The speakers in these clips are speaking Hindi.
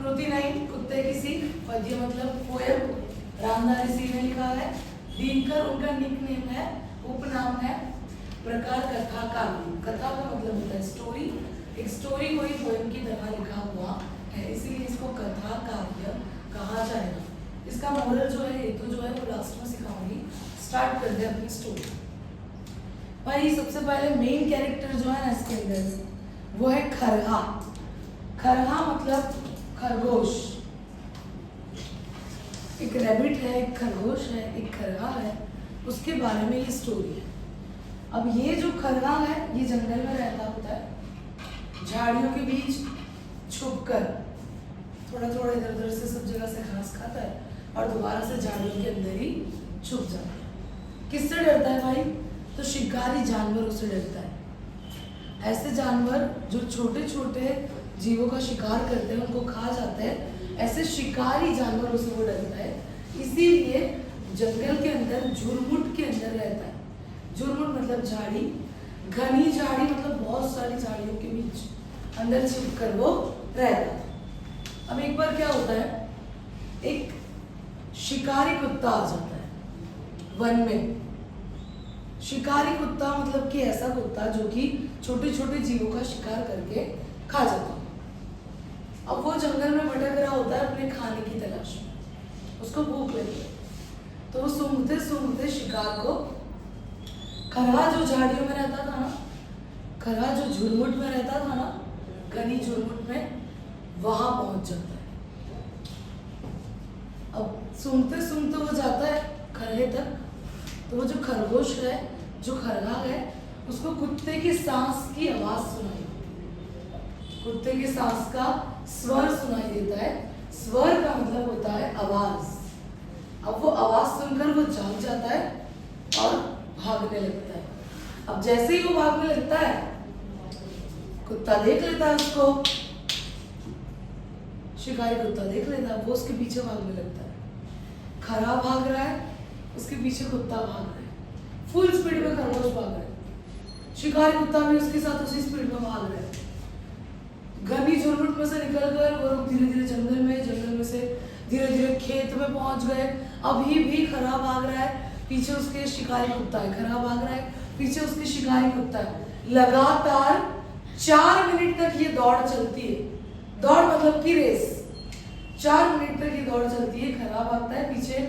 कृति 9 कुत्ते की सीख, पद्य मतलब पोएम, रामधारी सिंह ने लिखा है। दिनकर उनका निकनेम है, उपनाम है। प्रकार कथा काव्य, कथा का मतलब होता है स्टोरी, एक स्टोरी को ही पोएम की तरह लिखा हुआ है, इसीलिए इसको कथा काव्य कहा जाएगा। इसका मोरल जो है, ये तो जो है वो लास्ट में सिखाऊंगी। स्टार्ट कर दे अपनी स्टोरी। भाई सबसे पहले मेन कैरेक्टर जो है ना इसके अंदर वो है खरहा। खरहा मतलब खरगोश। एक रैबिट है, एक खरगोश है, एक खरहा है, उसके बारे में ये स्टोरी है। अब ये जो खरहा है ये जंगल में रहता होता है, झाड़ियों के बीच छुपकर थोड़ा थोड़ा इधर उधर से सब जगह से घास खाता है और दोबारा से झाड़ियों के अंदर ही छुप जाता है। किससे डरता है भाई? तो शिकारी जानवरों से डरता है। ऐसे जानवर जो छोटे छोटे जीवों का शिकार करते हैं, उनको खा जाते हैं, ऐसे शिकारी जानवरों से वो डरता है। इसीलिए जंगल के अंदर झुरमुट के अंदर रहता है। झुरमुट मतलब झाड़ी, घनी झाड़ी मतलब बहुत सारी झाड़ियों के बीच अंदर छिप कर वो रहता है। अब एक बार क्या होता है, एक शिकारी कुत्ता आ जाता है वन में। शिकारी कुत्ता मतलब कि ऐसा कुत्ता जो कि छोटे छोटे जीवों का शिकार करके खा जाता है। अब वो जंगल में भटक रहा होता है अपने खाने की तलाश में, उसको भूख लगी है, तो वो सूंघते सूंघते शिकार को, खरहा जो झाड़ियों में रहता था ना, खरहा जो झुरमुट में रहता था ना, घनी झुरमुट में, वहां पहुंच जाता है। अब सूंघते सूंघते वो जाता है खरहे तक, तो वो जो खरगोश है, जो खरहा है, उसको कुत्ते की सांस की आवाज सुनाई, कुत्ते की सांस का स्वर सुनाई देता है। स्वर का मतलब होता है आवाज। अब वो आवाज सुनकर वो जाग जाता है और भागने लगता है। अब जैसे ही वो भागने लगता है, कुत्ता देख लेता है उसको, शिकारी कुत्ता देख लेता है, वो उसके पीछे भागने लगता है। खरहा भाग रहा है, उसके पीछे कुत्ता भाग रहा है, फुल स्पीड में खरगोश भाग रहा है, शिकारी कुत्ता भी उसके साथ उसी स्पीड में भाग रहा है। घनी झुरमुट में से निकलकर वो लोग धीरे धीरे जंगल में से धीरे धीरे खेत में पहुंच गए। अभी भी खरहा भाग रहा है, पीछे उसके शिकारी कुत्ता है, खरहा भाग रहा है, पीछे उसके शिकारी कुत्ता है। लगातार 4 मिनट तक ये दौड़ चलती है। दौड़ मतलब की रेस, 4 मिनट तक ये दौड़ चलती है। खरहा भागता है, पीछे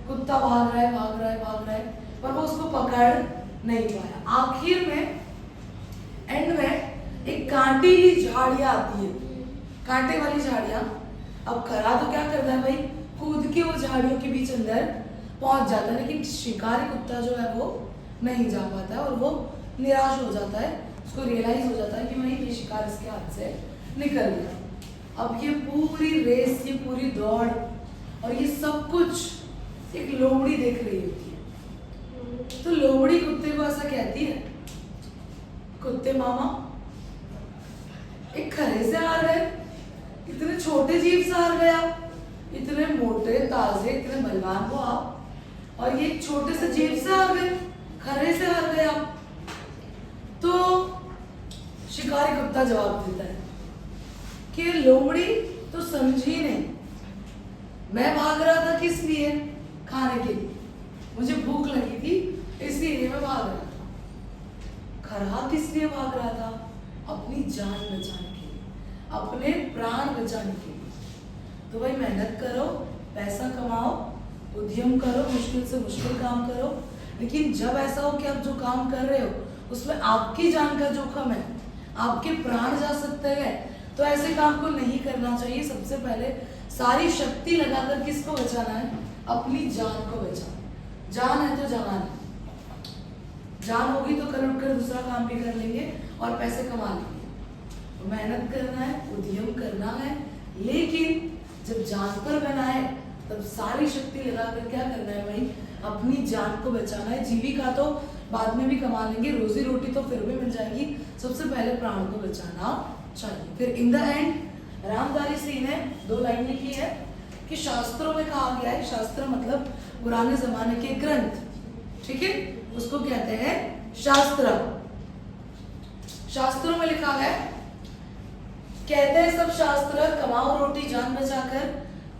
कुत्ता भाग रहा है, पर वो उसको पकड़ नहीं पाया। आखिर में एंड में एक कांटेली झाड़ियां आती है, कांटे वाली झाड़ियां। अब खरहा तो क्या करता है भाई, कूद के वो झाड़ियों के बीच अंदर पहुंच जाता है, लेकिन शिकारी कुत्ता जो है वो नहीं जा पाता है और वो निराश हो जाता है। उसको रियलाइज हो जाता है कि भाई ये शिकार इसके हाथ से निकल गया। अब ये पूरी रेस, ये पूरी दौड़ और ये सब कुछ एक लोमड़ी देख रही होती है। तो लोमड़ी कुत्ते को ऐसा कहती है, कुत्ते मामा एक खरे से हार गए, इतने छोटे जीव से हार गया, इतने मोटे ताजे इतने बलवान को आप, और ये छोटे से जीव से हार गए, खरे से हार गए आप। तो शिकारी कुत्ता जवाब देता है कि लोमड़ी तो समझी नहीं, मैं भाग रहा था किस लिए? खाने के लिए, मुझे भूख लगी थी इसलिए मैं भाग रहा था। खरहा किस लिए भाग रहा था? अपनी जान बचाने के लिए, अपने प्राण बचाने के लिए। तो भाई मेहनत करो, पैसा कमाओ, उद्यम करो, मुश्किल से मुश्किल काम करो, लेकिन जब ऐसा हो कि आप जो काम कर रहे हो उसमें आपकी जान का जोखिम है, आपके प्राण जा सकते हैं, तो ऐसे काम को नहीं करना चाहिए। सबसे पहले सारी शक्ति लगाकर किसको बचाना है? अपनी जान को बचाना। जान है तो जवान है, जान होगी तो कल उठकर दूसरा काम भी कर लेंगे और पैसे कमा लेंगे। तो मेहनत करना है, उद्यम करना है, लेकिन जब जान पर बना है तब सारी शक्ति लगाकर क्या करना है भाई? अपनी जान को बचाना है। जीविका तो बाद में भी कमा लेंगे, रोजी रोटी तो फिर भी मिल जाएगी, सबसे पहले प्राण को बचाना चाहिए। फिर in the end Ramdhari Singh ने 2 लाइन लिखी है कि शास्त्रों में कहा गया है, शास्त्र मतलब पुराने जमाने के ग्रंथ, ठीक है, उसको कहते हैं शास्त्र। शास्त्रों में लिखा है कहते हैं सब शास्त्र, कमाओ रोटी जान बचाकर,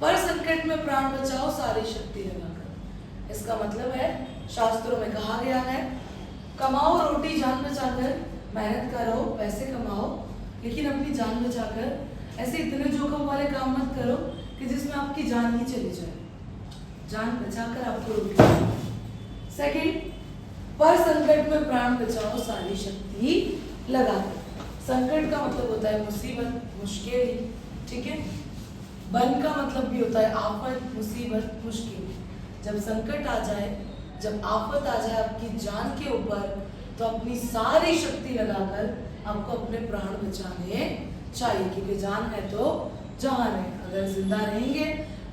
पर संकट में प्राण बचाओ सारी शक्ति लगाकर। इसका मतलब है, शास्त्रों में कहा गया है, कमाओ रोटी जान बचाकर, मेहनत करो, पैसे कमाओ, लेकिन अपनी जान बचाकर। ऐसे इतने जोखिम वाले काम मत करो कि जिसमें आपकी जान ही चली जाए। जान बचाकर आपको रोटी। सेकंड, पर संकट में प्राण बचाओ सारी शक्ति लगाकर। संकट का मतलब होता है मुसीबत, मुश्किल, ठीक है। बन का मतलब भी होता है आफत, मुसीबत, मुश्किल। जब संकट आ जाए, जब आफत आ जाए आपकी जान के ऊपर, तो अपनी सारी शक्ति लगाकर आपको अपने प्राण बचाने चाहिए, क्योंकि जान है तो जहान है। अगर जिंदा रहेंगे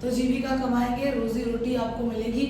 तो जीविका कमाएंगे, रोजी रोटी आपको मिलेगी।